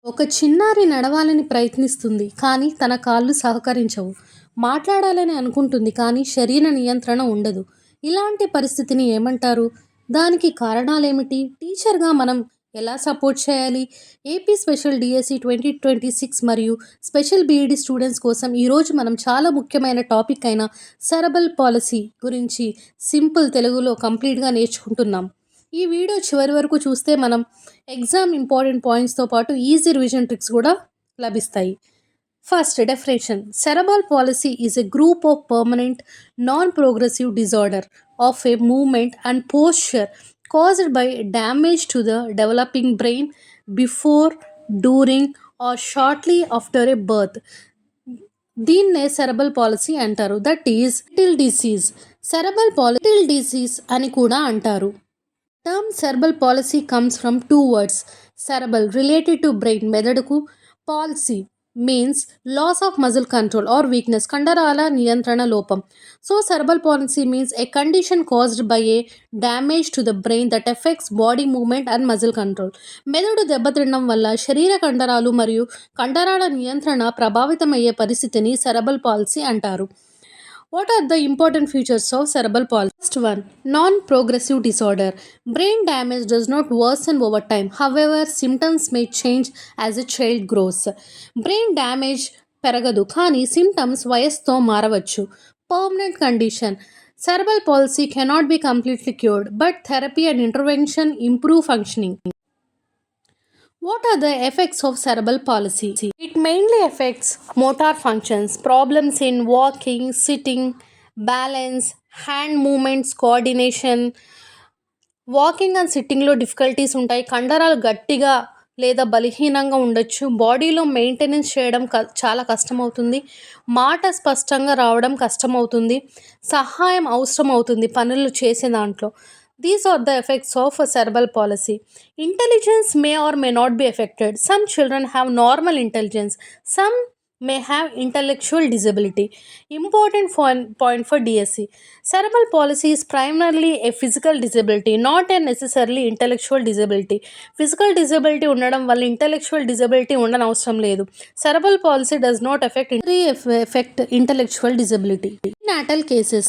ఒక చిన్నారి నడవాలని ప్రయత్నిస్తుంది కానీ తన కాళ్ళు సహకరించవు. మాట్లాడాలని అనుకుంటుంది కానీ శరీర నియంత్రణ ఉండదు. ఇలాంటి పరిస్థితిని ఏమంటారు? దానికి కారణాలేమిటి? టీచర్గా మనం ఎలా సపోర్ట్ చేయాలి? ఏపీ స్పెషల్ డిఎస్సి 2026 మరియు స్పెషల్ B.Ed స్టూడెంట్స్ కోసం ఈరోజు మనం చాలా ముఖ్యమైన టాపిక్ అయిన సెరెబ్రల్ పాలసీ గురించి సింపుల్ తెలుగులో కంప్లీట్గా నేర్చుకుంటున్నాం. ఈ వీడియో చివరి వరకు చూస్తే మనం ఎగ్జామ్ ఇంపార్టెంట్ పాయింట్స్తో పాటు ఈజీ రివిజన్ ట్రిక్స్ కూడా లభిస్తాయి. First definition. Cerebral palsy is a group of permanent non progressive disorder of a movement and posture caused by damage to the developing brain before, during or shortly after a birth. దీన్నే cerebral policy అంటారు. That is little disease. Cerebral policy little disease అని కూడా అంటారు. Term cerebral palsy comes from two words. Cerebral related to brain, మెదడుకు. Palsy means loss of muscle control or weakness, కండరాల నియంత్రణ లోపం. So cerebral palsy means a condition caused by a damage to the brain that affects body movement and muscle control. మెదడు దెబ్బతినడం వల్ల శరీర కండరాలు మరియు కండరాల నియంత్రణ ప్రభావితమయ్యే పరిస్థితిని cerebral palsy అంటారు. What are the important features of cerebral palsy? First one, non-progressive disorder. Brain damage does not worsen over time. However, symptoms may change as a child grows. Brain damage పెరగదు కానీ symptoms వయస్సుతో మారవచ్చు. Permanent condition. Cerebral palsy cannot be completely cured, but therapy and intervention improve functioning. What are the effects of cerebral palsy? It mainly affects motor functions, problems in walking, sitting, balance, hand movements, coordination. Walking and సిట్టింగ్లో difficulties ఉంటాయి. కండరాలు గట్టిగా లేదా బలహీనంగా ఉండొచ్చు. బాడీలో maintenance చేయడం చాలా కష్టమవుతుంది. మాట స్పష్టంగా రావడం కష్టమవుతుంది. సహాయం అవసరం అవుతుంది పనులు చేసే దాంట్లో. These are the effects of a cerebral palsy. Intelligence may or may not be affected. Some children have normal intelligence. Some may have intellectual disability. Important point for DSC. Cerebral palsy is primarily a physical disability, not a necessarily intellectual disability. Physical disability ఉండడం వల్ల intellectual disability ఉండని అవసరం లేదు. Cerebral palsy does not affect intellectual disability. Prenatal cases.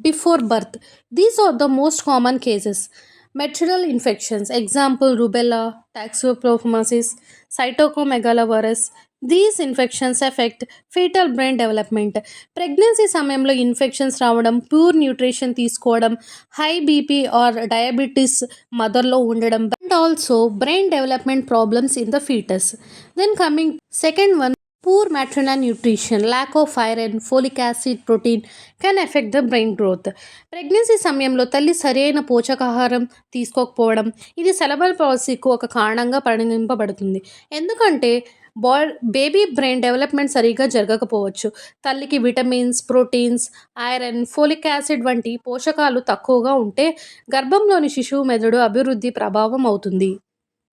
Before birth. These are the most common cases. Maternal infections, example rubella, toxoplasmosis, cytomegalovirus. These infections affect fetal brain development. Pregnancy సమయంలో infections రావడం, poor nutrition తీసుకోవడం, high BP or diabetes మదర్లో ఉండడం, and also brain development problems in the foetus. Then coming second one, poor maternal nutrition, lack of iron, folic acid, protein can affect the brain growth. Pregnancy సమయంలో తల్లి సరైన పోషకాహారం తీసుకోకపోవడం ఇది cerebral పాలసీకు ఒక కారణంగా పరిగణింపబడుతుంది. ఎందుకంటే బేబీ బ్రెయిన్ డెవలప్మెంట్ సరిగా జరగకపోవచ్చు. తల్లికి vitamins, proteins, iron, folic acid వంటి పోషకాలు తక్కువగా ఉంటే గర్భంలోని శిశువు మెదడు అభివృద్ధి ప్రభావం అవుతుంది.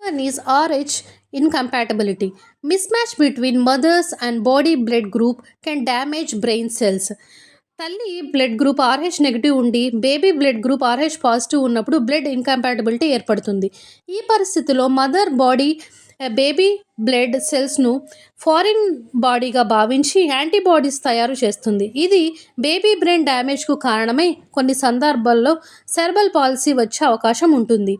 One is RH incompatibility. Mismatch between mothers and body blood group can damage brain cells. తల్లి బ్లడ్ గ్రూప్ RH నెగిటివ్ ఉండి baby blood group RH positive ఉన్నప్పుడు బ్లడ్ ఇన్కంపాటబిలిటీ ఏర్పడుతుంది. ఈ పరిస్థితిలో మదర్ బాడీ బేబీ బ్లడ్ సెల్స్ను ఫారిన్ బాడీగా భావించి antibodies తయారు చేస్తుంది. ఇది బేబీ బ్రెయిన్ డ్యామేజ్కు కారణమై కొన్ని సందర్భాల్లో సెరెబ్రల్ పాలసీ వచ్చే అవకాశం ఉంటుంది.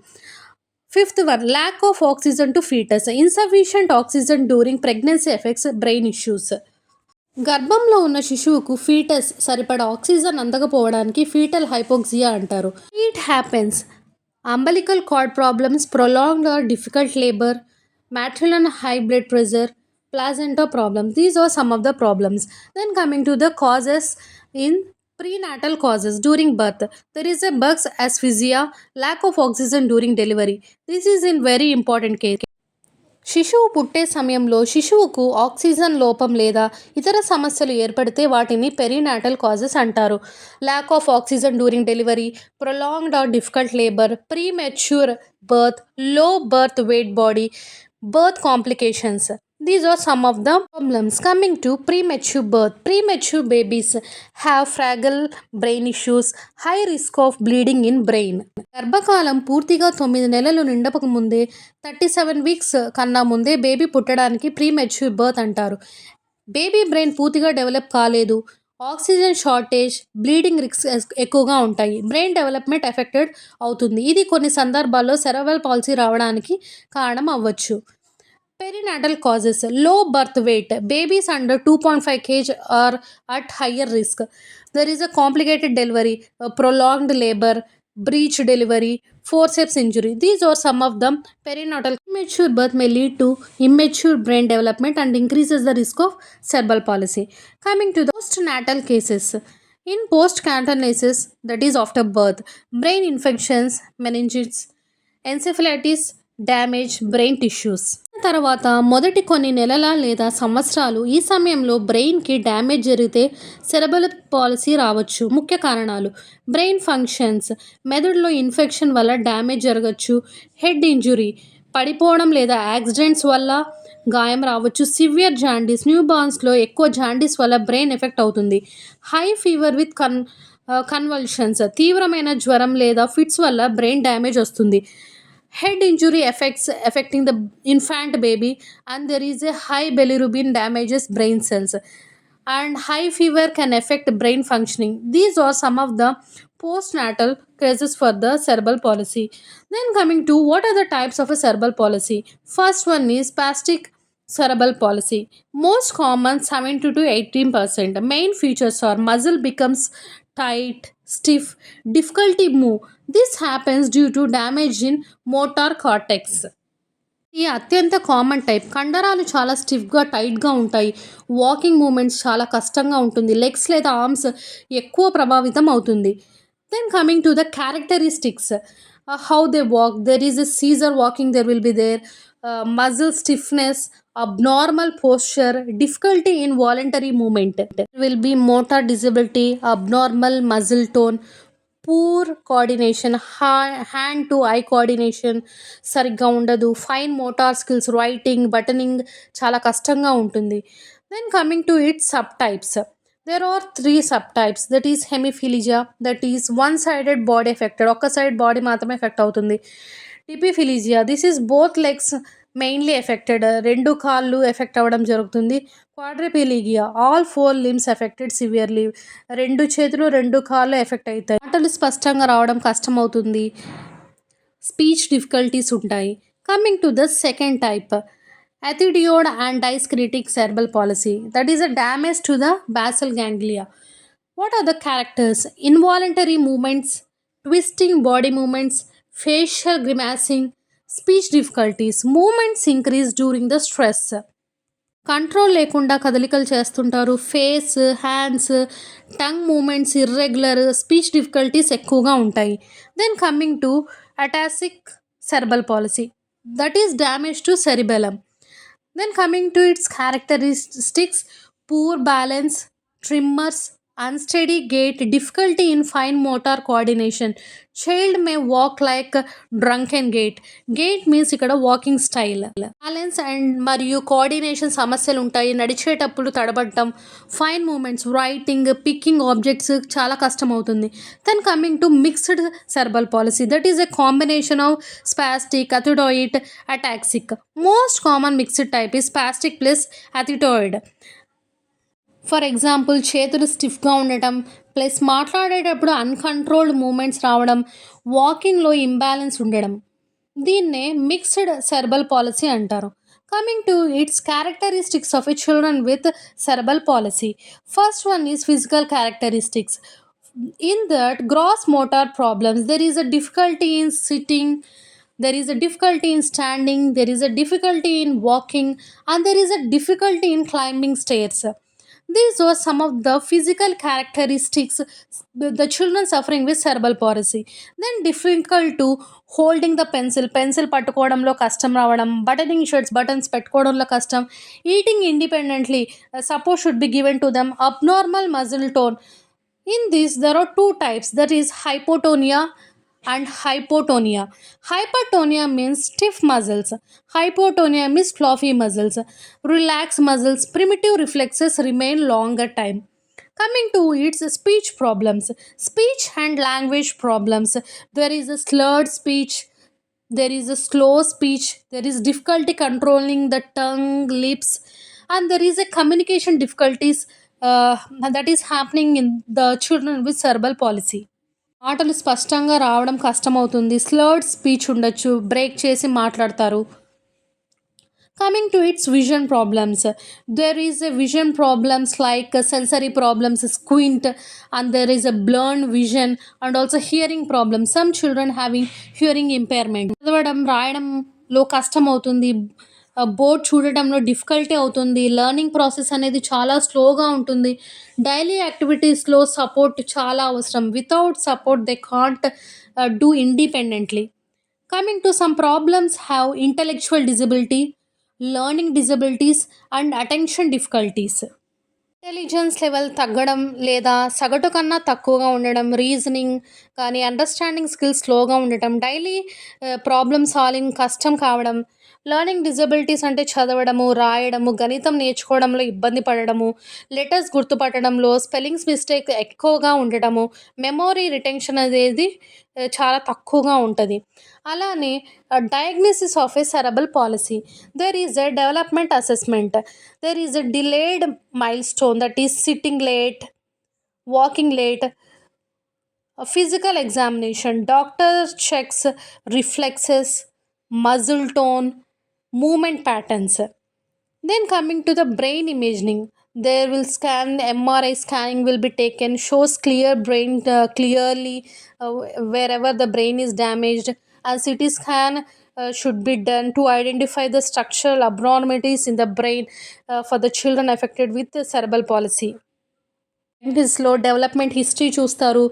Fifth one, lack of oxygen to fetus. Insufficient oxygen during pregnancy affects brain issues. గర్భంలో ఉన్న శిశువుకు ఫీటస్ సరిపడా ఆక్సిజన్ అందకపోవడానికి ఫీటల్ హైపోక్సియా అంటారు. It happens. Umbilical card problems, prolonged or difficult labor, maternal high blood pressure, placenta problems. These are some of the problems. Then coming to the causes in prenatal causes during birth. There is a bugs asphyxia, lack of oxygen during delivery. This is in very important case. శిశువు పుట్టే సమయంలో శిశువుకు oxygen లోపం లేదా ఇతర సమస్యలు ఏర్పడితే వాటిని పెరినాటల్ కాజెస్ అంటారు. Lack of oxygen during delivery, prolonged or difficult labour, premature birth, low birth weight body, birth complications. These are some of the problems. Coming to premature birth. Premature babies have fragile brain issues, high risk of bleeding in brain. గర్భకాలం పూర్తిగా 9 నెలలు నిండపక ముందే 37 weeks కన్నా ముందే baby పుట్టడానికి premature birth అంటారు. Baby brain పూర్తిగా develop కాలేదు, oxygen shortage, bleeding risk ఎక్కువగా ఉంటాయి, బ్రెయిన్ డెవలప్మెంట్ ఎఫెక్టెడ్ అవుతుంది. ఇది కొన్ని సందర్భాల్లో సెరెబ్రల్ పాలసీ రావడానికి కారణం అవ్వచ్చు. Perinatal causes: low birth weight. Babies under 2.5 kg are at higher risk. There is a complicated delivery, a prolonged labor, breech delivery, forceps injury. These are some of them. Perinatal immature birth may lead to immature brain development and increases the risk of cerebral palsy. Coming to the postnatal cases. In postnatal, that is after birth, brain infections, meningitis, encephalitis, damage brain tissues. తర్వాత మొదటి కొన్ని నెలల లేదా సంవత్సరాలు, ఈ సమయంలో బ్రెయిన్కి damage జరిగితే సెరెబ్రల్ పాలసీ రావచ్చు. ముఖ్య కారణాలు: బ్రెయిన్ ఫంక్షన్స్, మెదడులో ఇన్ఫెక్షన్ వల్ల డ్యామేజ్ జరగచ్చు, హెడ్ ఇంజురీ, పడిపోవడం లేదా యాక్సిడెంట్స్ వల్ల గాయం రావచ్చు, సివియర్ జాండీస్, న్యూ బార్న్స్లో ఎక్కువ జాండీస్ వల్ల బ్రెయిన్ ఎఫెక్ట్ అవుతుంది, హై ఫీవర్ విత్ కన్వల్షన్స్, తీవ్రమైన జ్వరం లేదా ఫిట్స్ వల్ల బ్రెయిన్ డ్యామేజ్ వస్తుంది, head injury affecting the infant baby, and there is a high bilirubin damages brain cells, and high fever can affect brain functioning. These are some of the postnatal causes for the cerebral palsy. Then coming to what are the types of a cerebral palsy. First one is spastic cerebral palsy, most common 70 to 18%. Main features are muscle becomes tight, stiff, difficulty move. This happens due to damage in motor cortex. ఈ అత్యంత common type. కండరాలు చాలా స్టిఫ్గా టైట్గా ఉంటాయి, walking moments చాలా కష్టంగా ఉంటుంది, లెగ్స్ లేదా ఆర్మ్స్ ఎక్కువ ప్రభావితం అవుతుంది. Then coming to the characteristics, how they walk. There is a scissor walking, there will be there, muscle stiffness, abnormal posture, difficulty in voluntary movement. There will be motor disability, abnormal muscle tone, poor coordination, hand to eye coordination సరిగ్గా ఉండదు, fine motor skills, writing, buttoning చాలా కష్టంగా ఉంటుంది. Then coming to its subtypes. There are 3 subtypes, that is hemiplegia, that is one sided body affected, ఒక్క side body మాత్రమే affect అవుతుంది. Diplegia, this is both legs mainly affected, 2 కాళ్ళు affect అవ్వడం జరుగుతుంది. Quadriplegia, all 4 limbs affected severely, 2 చేతులు 2 కాళ్ళు effect అవుతాయి, మాటలు స్పష్టంగా రావడం కష్టం అవుతుంది, స్పీచ్ డిఫికల్టీస్ ఉంటాయి. Coming to the second type, athetoid and dyscritic cerebral palsy, that is a damage to the basal ganglia. What are the characters? Involuntary movements, twisting body movements, facial grimacing, speech difficulties. Movements increase during the stress. Control లేకుండా కదలికలు చేస్తుంటారు, face, hands, tongue movements irregular, speech difficulties ఎక్కువగా ఉంటాయి. Then coming to ataxic cerebral palsy, that is damage to cerebellum. Then coming to its characteristics, poor balance, tremors, unsteady gait, difficulty in fine motor coordination. Child may walk like drunken gait. Gait means ikkada walking style. Balance and మరియు coordination సమస్యలు ఉంటాయి, నడిచేటప్పుడు తడబడటం, fine movements, writing, picking objects చాలా కష్టం అవుతుంది. Then coming to mixed cerebral palsy, that is a combination of spastic, athetoid, ataxic. Most common mixed type is spastic plus athetoid. For example, చేతులు స్టిఫ్గా ఉండటం ప్లస్ మాట్లాడేటప్పుడు అన్కంట్రోల్డ్ మూమెంట్స్ రావడం, వాకింగ్లో imbalance ఉండడం, దీన్నే మిక్స్డ్ cerebral palsy అంటారు. Coming to it's characteristics of a children with cerebral palsy. First one is physical characteristics. In that, gross motor problems, there is a difficulty in sitting, there is a difficulty in standing, there is a difficulty in walking, and there is a difficulty in climbing stairs. These are some of the physical characteristics the children suffering with cerebral palsy. Then difficult to holding the pencil పట్టుకోవడంలో కష్టం రావడం, buttoning shirts buttons పెట్టుకోవడంలో కష్టం, eating independently, support should be given to them, abnormal muscle tone. In this, there are 2 types, that is hypotonia, and hypotonia. Hypertonia means stiff muscles. Hypotonia means fluffy muscles. Relaxed muscles, primitive reflexes remain longer time. Coming to its speech problems, speech and language problems. There is a slurred speech, there is a slow speech, there is difficulty controlling the tongue, lips, and there is a communication difficulties uh, that is happening in the children with cerebral palsy. మాటలు స్పష్టంగా రావడం కష్టమవుతుంది, స్లర్డ్ speech ఉండొచ్చు, break చేసి మాట్లాడతారు. Coming to its vision problems, there is a vision problems like sensory problems, squint, and there is a blurred vision, and also hearing problems. Some children having hearing impairment. చదవడం రాయడంలో కష్టం అవుతుంది, board చూడడంలో difficulty అవుతుంది, learning process అనేది చాలా స్లోగా ఉంటుంది. Daily యాక్టివిటీస్లో support చాలా అవసరం. Without support they can't do independently. Coming to some problems have intellectual disability, learning disabilities, and attention difficulties. Intelligence level తగ్గడం లేదా సగటు కన్నా తక్కువగా ఉండడం, రీజనింగ్ కానీ అండర్స్టాండింగ్ స్కిల్స్ స్లోగా ఉండటం, డైలీ ప్రాబ్లమ్ సాల్వింగ్ కష్టం కావడం, లెర్నింగ్ డిజబిలిటీస్ అంటే చదవడము, రాయడము, గణితం నేర్చుకోవడంలో ఇబ్బంది పడడము, లెటర్స్ గుర్తుపట్టడంలో స్పెల్లింగ్స్ మిస్టేక్ ఎక్కువగా ఉండటము, మెమొరీ రిటెన్షన్ అనేది చాలా తక్కువగా ఉంటుంది. అలానే diagnosis of A సెరబల్ policy, there is a development assessment, there is a delayed milestone, that is sitting late, walking late, a physical examination, doctor checks reflexes, muscle tone, movement patterns. Then coming to the brain imaging, there will scan, MRI scanning will be taken, shows clear brain clearly uh, wherever the brain is damaged, and CT scan should be done to identify the structural abnormalities in the brain for the children affected with the cerebral palsy. లో development history చూస్తారు,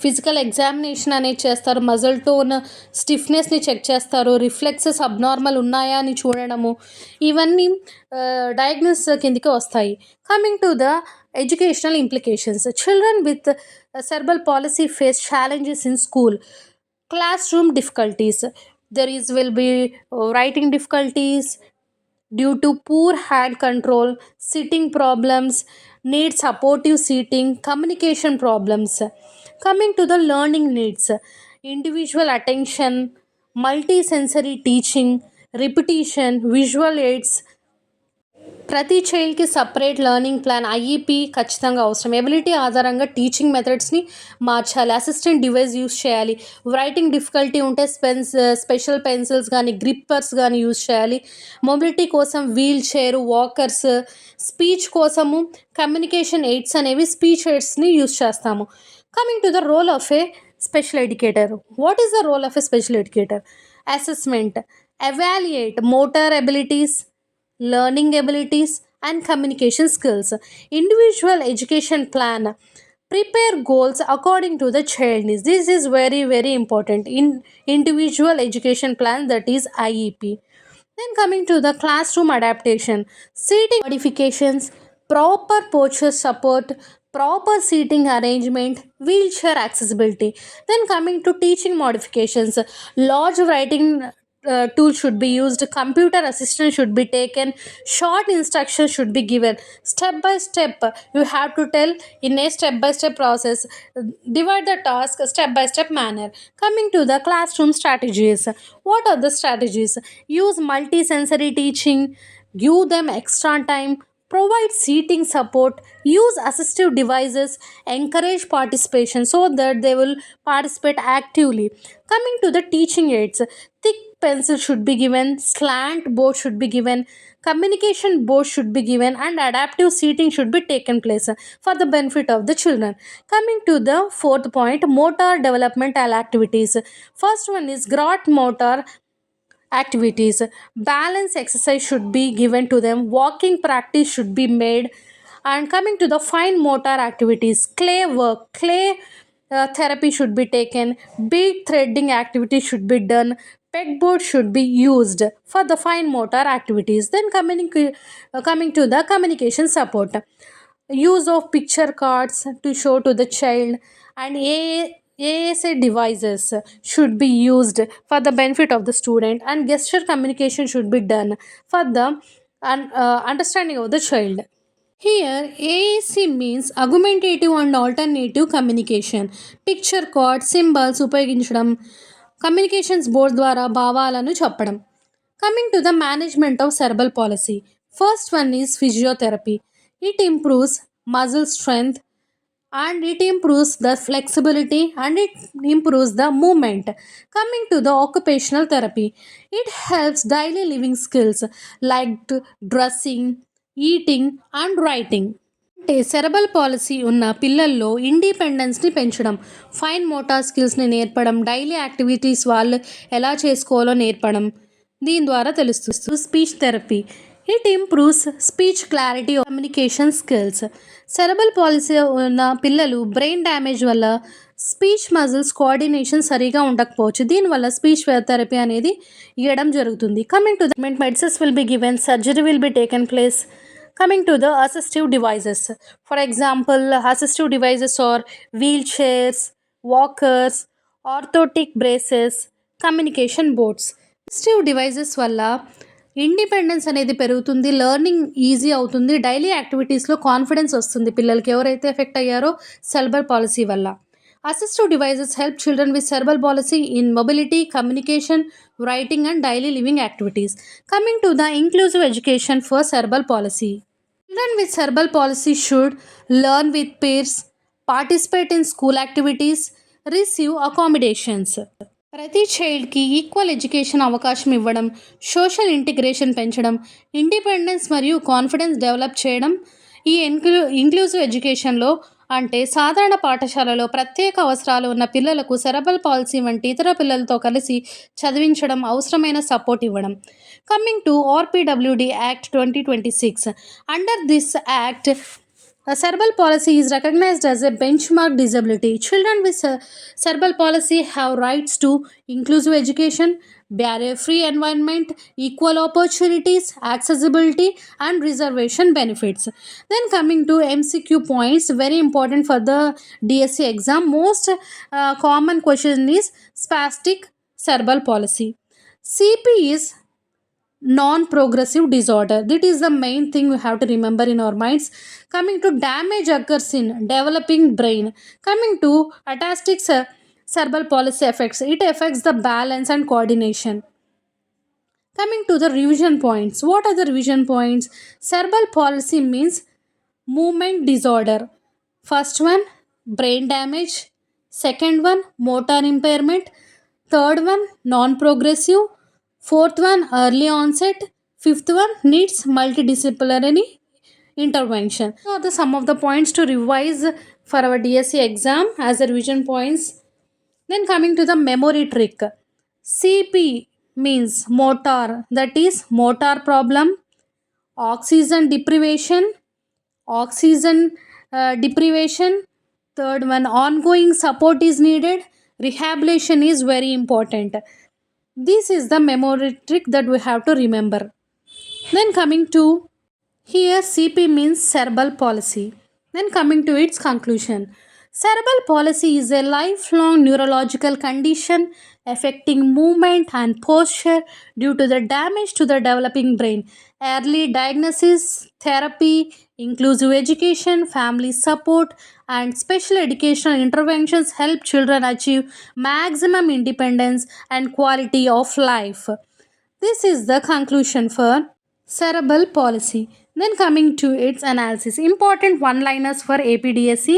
physical examination అనేది చేస్తారు, muscle tone స్టిఫ్నెస్ని check చేస్తారు, reflexes abnormal ఉన్నాయా అని చూడడము, ఇవన్నీ diagnose కిందికి వస్తాయి. Coming to the educational implications, children with cerebral policy face challenges in school, class room difficulties, will be writing difficulties due to poor hand control, sitting problems, need supportive seating, communication problems. Coming to the learning needs, individual attention, multisensory teaching, repetition, visual aids. ప్రతి చైల్డ్కి separate learning plan, IEP ఖచ్చితంగా అవసరం. Ability ఆధారంగా teaching మెథడ్స్ని మార్చాలి, assistant device use చేయాలి, writing difficulty ఉంటే special pencils కానీ గ్రిప్పర్స్ కానీ యూస్ చేయాలి, మొబిలిటీ కోసం వీల్ చైర్, వాకర్స్, స్పీచ్ కోసము కమ్యూనికేషన్ ఎయిడ్స్ అనేవి స్పీచ్ ఎయిడ్స్ని యూస్ చేస్తాము. Coming to the role of a special educator, what is the role of a special educator? Assessment, evaluate motor abilities, learning abilities, and communication skills. Individual education plan, prepare goals according to the child needs. This is very very important in individual education plan, that is IEP. Then coming to the classroom adaptation, seating modifications, proper posture support, proper seating arrangement, wheelchair accessibility. Then coming to teaching modifications, large writing tool should be used, computer assistance should be taken, short instructions should be given, step by step you have to tell in a step by step process, divide the task step by step manner. Coming to the classroom strategies, what are the strategies? Use multi-sensory teaching, give them extra time, provide seating support, use assistive devices, encourage participation so that they will participate actively. Coming to the teaching aids, thick pencil should be given, slant board should be given, communication board should be given, and adaptive seating should be taken place for the benefit of the children. Coming to the fourth point, motor developmental activities. First one is gross motor activities, balance exercise should be given to them, walking practice should be made. And coming to the fine motor activities, clay work, clay therapy should be taken, bead threading activity should be done, pegboard should be used for the fine motor activities. Then coming to the communication support, use of picture cards to show to the child, and ASA devices should be used for the benefit of the student, and gesture communication should be done for the understanding of the child. Here, AAC means augmentative and alternative communication. Picture card symbols ఉపయోగించడం communications board ద్వారా భావాలను చెప్పడం. Coming to the management of cerebral palsy. First one is physiotherapy. It improves muscle strength and it improves the flexibility and it improves the movement. Coming to the occupational therapy, it helps daily living skills like dressing, eating and writing. అంటే సెరబల్ policy ఉన్న పిల్లల్లో ఇండిపెండెన్స్ని పెంచడం, fine motor స్కిల్స్ని నేర్పడం, daily activities వాళ్ళు ఎలా చేసుకోవాలో నేర్పడం దీని ద్వారా తెలుస్తుంది. Speech therapy, it improves speech clarity communication skills. సెరబల్ policy ఉన్న పిల్లలు బ్రెయిన్ డ్యామేజ్ వల్ల స్పీచ్ మజిల్స్ కోఆర్డినేషన్ సరిగా ఉండకపోవచ్చు. దీనివల్ల స్పీచ్ థెరపీ అనేది ఇవ్వడం జరుగుతుంది. Coming to the medicines will be given, surgery will be taken place. Coming to the assistive devices. For example, assistive devices are wheelchairs, walkers, orthotic braces, communication boards. Assistive devices వల్ల independence అనేది పెరుగుతుంది, learning easy అవుతుంది, daily యాక్టివిటీస్లో confidence వస్తుంది పిల్లలకి ఎవరైతే effect అయ్యారో cerebral policy వల్ల. Assistive devices help children with cerebral palsy in mobility, communication, writing, and daily living activities. Coming to the inclusive education for cerebral palsy. Children with cerebral palsy should learn with peers, participate in school activities, receive accommodations. ప్రతి చైల్డ్కి equal education అవకాశం ఇవ్వడం, social integration పెంచడం, independence మరియు confidence develop చేయడం ఈ inclusive ఎడ్యుకేషన్లో అంటే సాధారణ పాఠశాలలో ప్రత్యేక అవసరాలు ఉన్న పిల్లలకు సెరెబ్రల్ పాలసీ వంటి ఇతర పిల్లలతో కలిసి చదివించడం, అవసరమైన సపోర్ట్ ఇవ్వడం. Coming to RPWD act 2026. Under this act cerebral palsy is recognized as a benchmark disability. Children with cerebral palsy have rights to inclusive education, barrier-free environment, equal opportunities, accessibility, and reservation benefits. Then coming to MCQ points, very important for the DSC exam. Most common question is spastic cerebral palsy. CP is non-progressive disorder. That is the main thing we have to remember in our minds. Coming to damage occurs in developing brain. Coming to ataxic cerebral palsy effects, it affects the balance and coordination. Coming to the revision points, what are the revision points? Cerebral palsy means movement disorder. First one, brain damage. Second one, motor impairment. Third one, non-progressive. Fourth one, early onset. Fifth one, needs multidisciplinary intervention. So are the some of the points to revise for our DSC exam as the revision points. Then coming to the memory trick. CP means motor, that is motor problem, oxygen deprivation, Third one, ongoing support is needed. Rehabilitation is very important. This is the memory trick that we have to remember. Then coming to here, CP means cerebral palsy. Then coming to its conclusion. Cerebral palsy is a lifelong neurological condition affecting movement and posture due to the damage to the developing brain. Early diagnosis, therapy, inclusive education, family support, and special educational interventions help children achieve maximum independence and quality of life. This is the conclusion for cerebral palsy. Then coming to its analysis. Important one-liners for APDSC.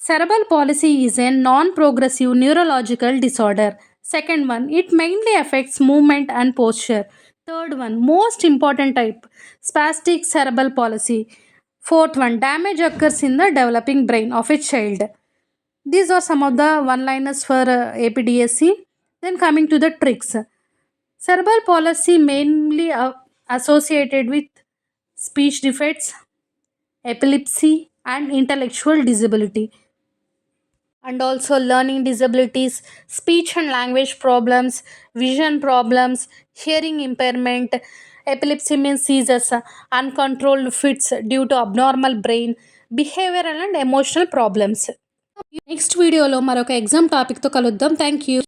Cerebral palsy is a non-progressive neurological disorder. Second one, it mainly affects movement and posture. Third one, most important type, spastic cerebral palsy. Fourth one, damage occurs in the developing brain of a child. These are some of the one-liners for APDSC. Then coming to the tricks. Cerebral palsy mainly associated with speech defects, epilepsy, and intellectual disability, and also learning disabilities, speech and language problems, vision problems, hearing impairment. Epilepsy means seizures, uncontrolled fits due to abnormal brain, behavioral and emotional problems. Next వీడియోలో మరొక exam టాపిక్తో కలుద్దాం. Thank you.